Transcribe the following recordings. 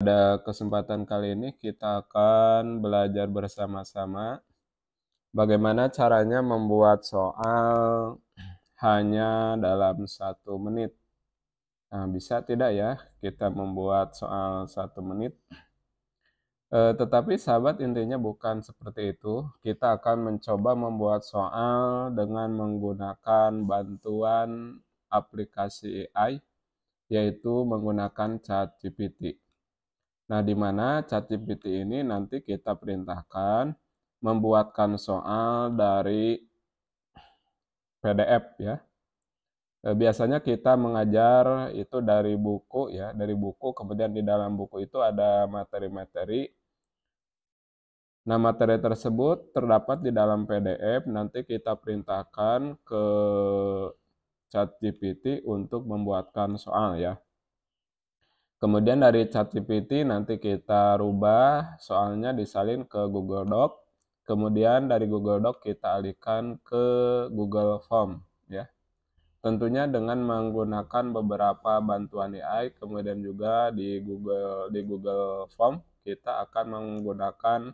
Pada kesempatan kali ini kita akan belajar bersama-sama bagaimana caranya membuat soal hanya dalam 1 menit. Nah, bisa tidak ya kita membuat soal 1 menit? Tetapi sahabat, intinya bukan seperti itu. Kita akan mencoba membuat soal dengan menggunakan bantuan aplikasi AI, yaitu menggunakan ChatGPT. Nah, di mana ChatGPT ini nanti kita perintahkan membuatkan soal dari PDF ya. Biasanya kita mengajar itu dari buku ya, dari buku, kemudian di dalam buku itu ada materi-materi. Nah, materi tersebut terdapat di dalam PDF, nanti kita perintahkan ke ChatGPT untuk membuatkan soal ya. Kemudian dari ChatGPT nanti kita rubah soalnya disalin ke Google Doc. Kemudian dari Google Doc kita alihkan ke Google Form ya. Tentunya dengan menggunakan beberapa bantuan AI, kemudian juga di Google Form kita akan menggunakan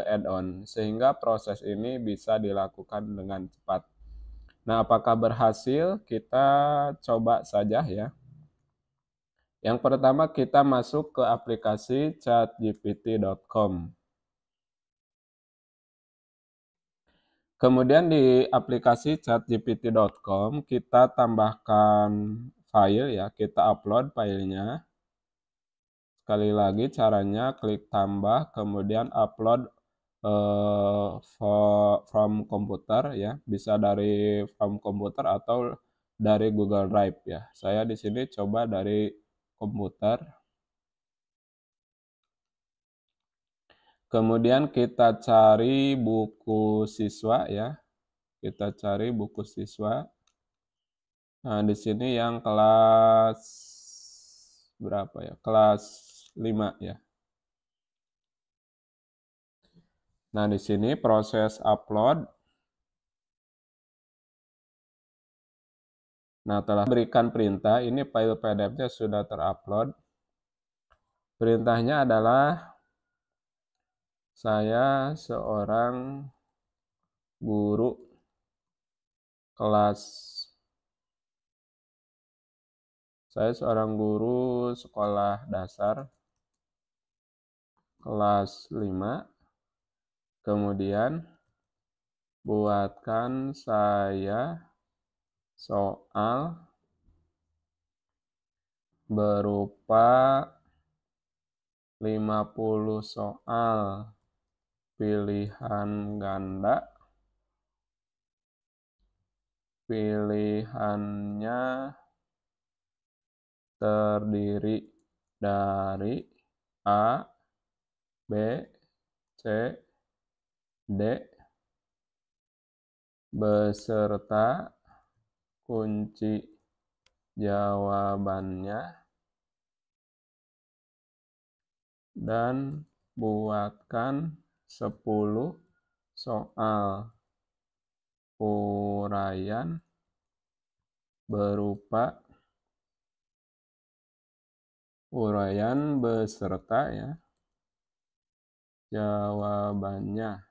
add-on sehingga proses ini bisa dilakukan dengan cepat. Nah, apakah berhasil? Kita coba saja ya. Yang pertama kita masuk ke aplikasi chatgpt.com. Kemudian di aplikasi chatgpt.com kita tambahkan file ya, kita upload filenya. Sekali lagi caranya klik tambah, kemudian upload from komputer ya, bisa dari from komputer atau dari Google Drive ya. Saya di sini coba dari komputer. Kemudian kita cari buku siswa ya. Kita cari buku siswa. Nah, di sini yang kelas berapa ya? Kelas 5 ya. Nah, di sini proses upload. Nah, telah berikan perintah, ini file PDF-nya sudah terupload. Perintahnya adalah saya seorang guru kelas sekolah dasar kelas 5. Kemudian buatkan saya soal berupa 50 soal pilihan ganda. Pilihannya terdiri dari A, B, C, D, beserta kunci jawabannya, dan buatkan 10 soal uraian berupa uraian beserta ya jawabannya.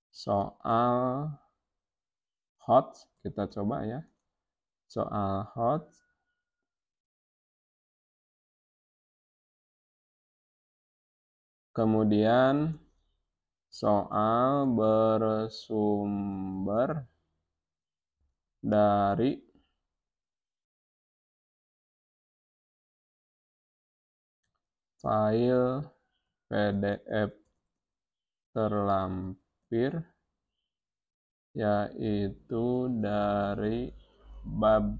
Soal hot kita coba ya. Soal hot. Kemudian soal bersumber dari file PDF terlampir, yaitu dari bab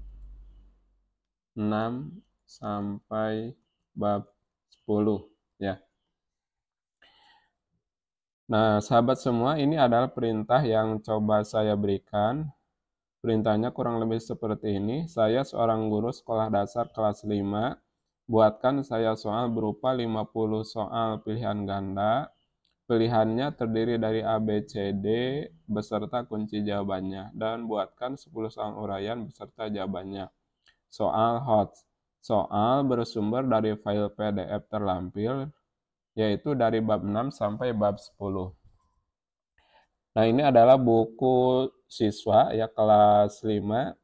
6 sampai bab 10 ya. Nah, sahabat semua, ini adalah perintah yang coba saya berikan. Perintahnya kurang lebih seperti ini. Saya seorang guru sekolah dasar kelas 5. Buatkan saya soal berupa 50 soal pilihan ganda. Pilihannya terdiri dari A, B, C, D beserta kunci jawabannya. Dan buatkan 10 soal uraian beserta jawabannya. Soal hot. soal bersumber dari file PDF terlampir, yaitu dari bab 6 sampai bab 10. Nah, ini adalah buku siswa ya kelas 5.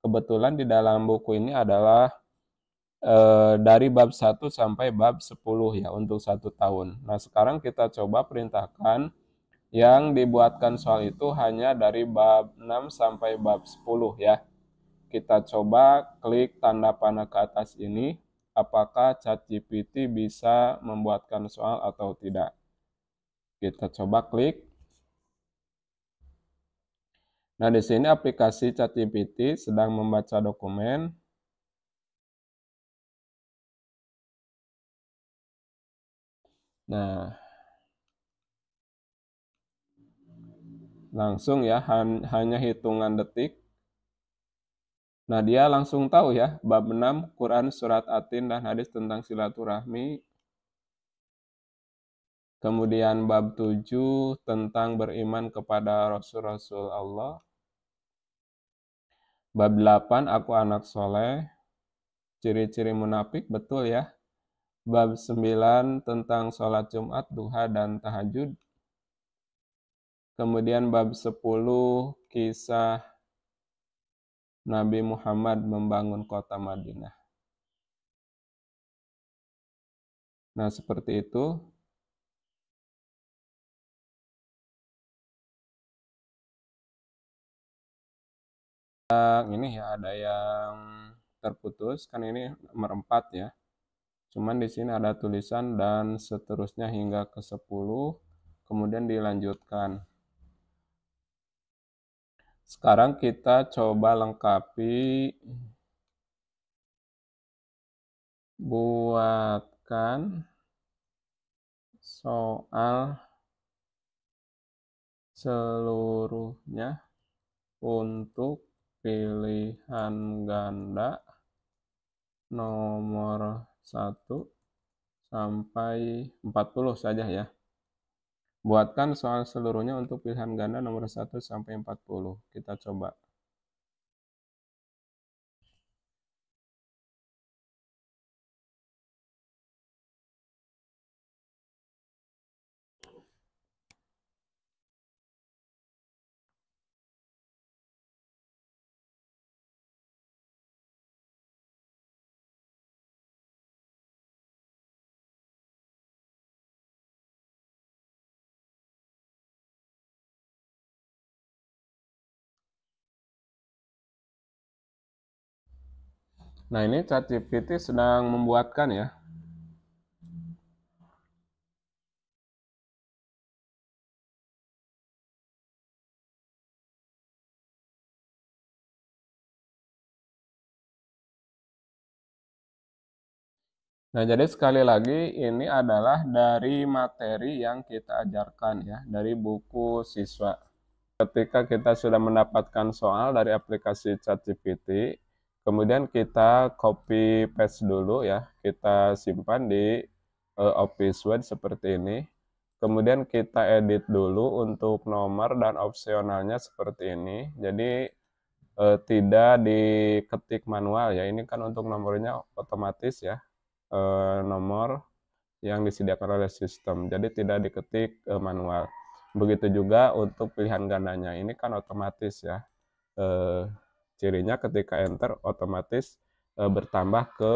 Kebetulan di dalam buku ini adalah dari bab 1 sampai bab 10 ya untuk 1 tahun. Nah, sekarang kita coba perintahkan yang dibuatkan soal itu hanya dari bab 6 sampai bab 10 ya. Kita coba klik tanda panah ke atas ini, apakah ChatGPT bisa membuatkan soal atau tidak. Kita coba klik. Nah, di sini aplikasi ChatGPT sedang membaca dokumen. Nah, langsung ya, hanya hitungan detik. Nah, dia langsung tahu ya, bab 6, Quran, surat Atin, dan hadis tentang silaturahmi. Kemudian bab 7, tentang beriman kepada Rasul-Rasul Allah. Bab 8, aku anak soleh. Ciri-ciri munafik, betul ya. Bab 9, tentang sholat Jumat, duha, dan tahajud. Kemudian bab 10, kisah Nabi Muhammad membangun kota Madinah. Nah, seperti itu. Ini ya ada yang terputus, kan ini nomor 4 ya. Cuman di sini ada tulisan dan seterusnya hingga ke 10, kemudian dilanjutkan. Sekarang kita coba lengkapi. Buatkan soal seluruhnya untuk pilihan ganda nomor 1 sampai 40 saja ya. Buatkan soal seluruhnya untuk pilihan ganda nomor 1 sampai 40. Kita coba. Nah, ini ChatGPT sedang membuatkan ya. Nah, jadi sekali lagi ini adalah dari materi yang kita ajarkan ya, dari buku siswa. Ketika kita sudah mendapatkan soal dari aplikasi ChatGPT, kemudian kita copy paste dulu ya, kita simpan di Office Word seperti ini. Kemudian kita edit dulu untuk nomor dan opsionalnya seperti ini. Jadi tidak diketik manual ya, ini kan untuk nomornya otomatis ya. Nomor yang disediakan oleh sistem, jadi tidak diketik manual. Begitu juga untuk pilihan gandanya, ini kan otomatis ya. Cirinya ketika enter otomatis bertambah ke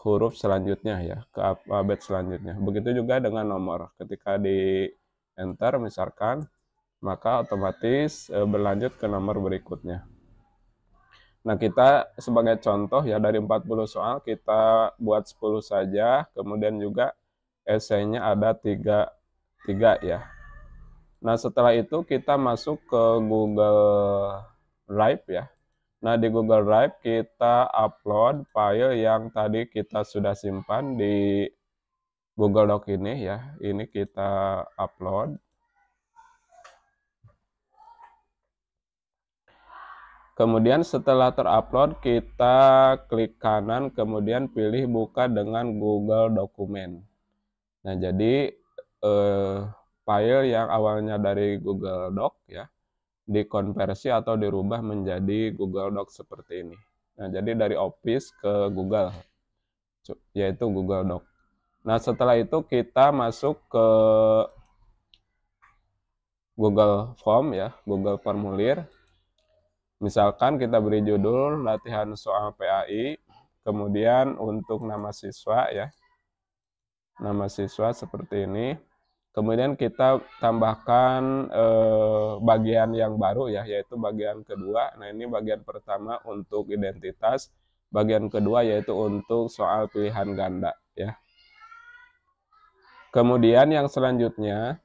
huruf selanjutnya ya, ke alfabet selanjutnya. Begitu juga dengan nomor, ketika di enter misalkan, maka otomatis berlanjut ke nomor berikutnya. Nah, kita sebagai contoh ya, dari 40 soal kita buat 10 saja, kemudian juga esainya ada 3 ya. Nah, setelah itu kita masuk ke Google Drive ya. Nah, di Google Drive kita upload file yang tadi kita sudah simpan di Google Doc ini ya. Ini kita upload. Kemudian setelah terupload, kita klik kanan, kemudian pilih buka dengan Google Dokumen. Nah, jadi file yang awalnya dari Google Doc ya, dikonversi atau dirubah menjadi Google Doc seperti ini. Nah, jadi dari Office ke Google, yaitu Google Doc. Nah, setelah itu kita masuk ke Google Form ya, Google Formulir. Misalkan kita beri judul latihan soal PAI, kemudian untuk nama siswa ya, nama siswa seperti ini. Kemudian kita tambahkan bagian yang baru ya, yaitu bagian kedua. Nah, ini bagian pertama untuk identitas, bagian kedua yaitu untuk soal pilihan ganda ya. Kemudian yang selanjutnya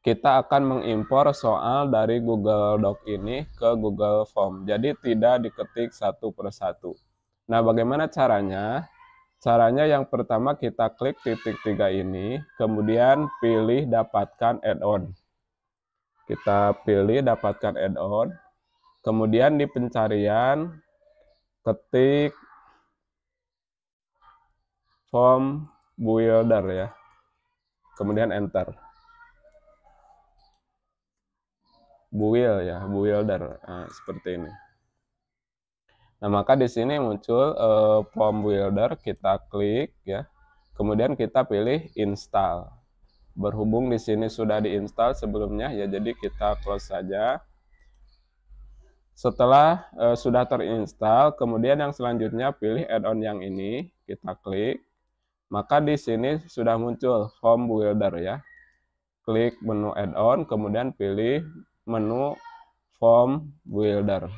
kita akan mengimpor soal dari Google Doc ini ke Google Form. Jadi tidak diketik satu persatu. Nah, bagaimana caranya? Caranya yang pertama kita klik titik 3 ini, kemudian pilih dapatkan add-on. Kita pilih dapatkan add-on, kemudian di pencarian ketik Form Builder ya. Kemudian enter. Builder. Nah, seperti ini. Nah, maka di sini muncul Form Builder, kita klik ya. Kemudian kita pilih install. Berhubung di sini sudah diinstal sebelumnya ya, jadi kita close saja. Setelah sudah terinstall, kemudian yang selanjutnya pilih add-on yang ini, kita klik. Maka di sini sudah muncul Form Builder ya. Klik menu add-on, kemudian pilih menu Form Builder.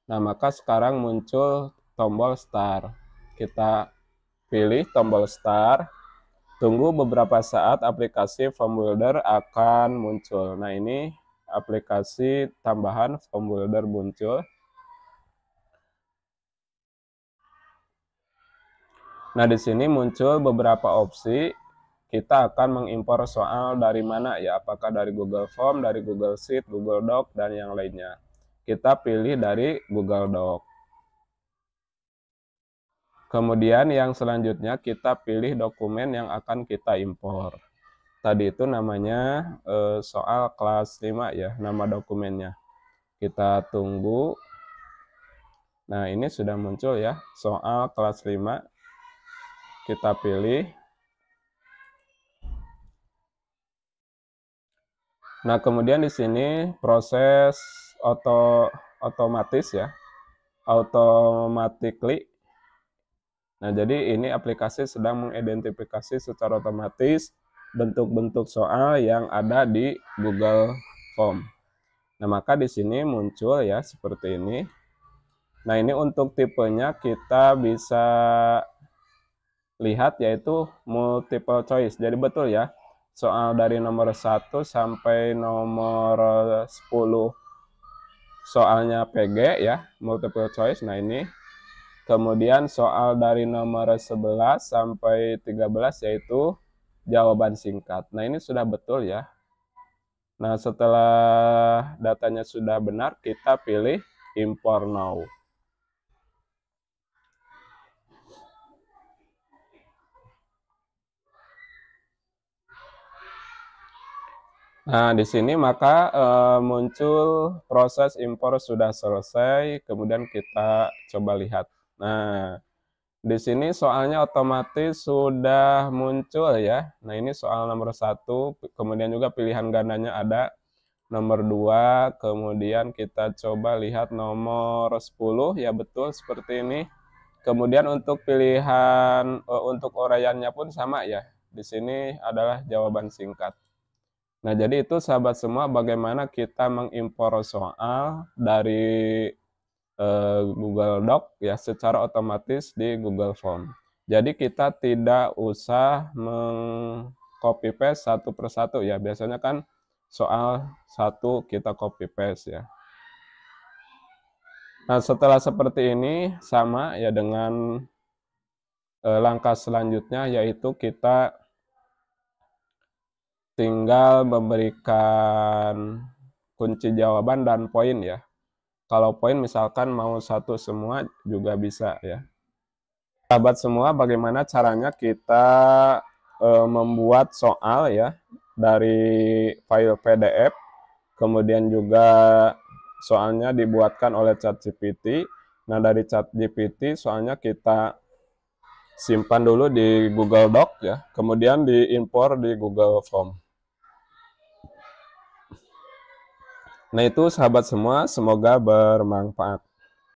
Nah, maka sekarang muncul tombol start. Kita pilih tombol start. Tunggu beberapa saat aplikasi Form Builder akan muncul. Nah, ini aplikasi tambahan Form Builder muncul. Nah, di sini muncul beberapa opsi. Kita akan mengimpor soal dari mana ya? Apakah dari Google Form, dari Google Sheet, Google Doc, dan yang lainnya. Kita pilih dari Google Doc. Kemudian yang selanjutnya kita pilih dokumen yang akan kita impor. Tadi itu namanya soal kelas 5 ya, nama dokumennya. Kita tunggu. Nah, ini sudah muncul ya, soal kelas 5. Kita pilih. Nah, kemudian di sini proses otomatis ya, automatically. Nah, jadi ini aplikasi sedang mengidentifikasi secara otomatis bentuk-bentuk soal yang ada di Google Form. Nah, maka di sini muncul ya seperti ini. Nah, ini untuk tipenya kita bisa lihat yaitu multiple choice. Jadi betul ya, soal dari nomor 1 sampai nomor 10 soalnya PG ya, multiple choice. Nah, ini. Kemudian soal dari nomor 11 sampai 13 yaitu jawaban singkat. Nah, ini sudah betul ya. Nah, setelah datanya sudah benar, kita pilih import now. Nah, di sini maka muncul proses impor sudah selesai, kemudian kita coba lihat. Nah, di sini soalnya otomatis sudah muncul ya. Nah, ini soal nomor 1, kemudian juga pilihan gandanya ada nomor 2, kemudian kita coba lihat nomor 10, ya betul seperti ini. Kemudian untuk pilihan, untuk uraiannya pun sama ya. Di sini adalah jawaban singkat. Nah, jadi itu sahabat semua bagaimana kita mengimpor soal dari Google Doc ya secara otomatis di Google Form. Jadi kita tidak usah meng-copy paste satu persatu ya. Biasanya kan soal satu kita copy paste ya. Nah, setelah seperti ini sama ya dengan langkah selanjutnya yaitu kita tinggal memberikan kunci jawaban dan poin ya. Kalau poin misalkan mau satu semua juga bisa ya. Sahabat semua, bagaimana caranya kita membuat soal ya dari file PDF, kemudian juga soalnya dibuatkan oleh ChatGPT. Nah, dari ChatGPT soalnya kita simpan dulu di Google Doc ya, kemudian diimpor di Google Form. Nah, itu sahabat semua, semoga bermanfaat.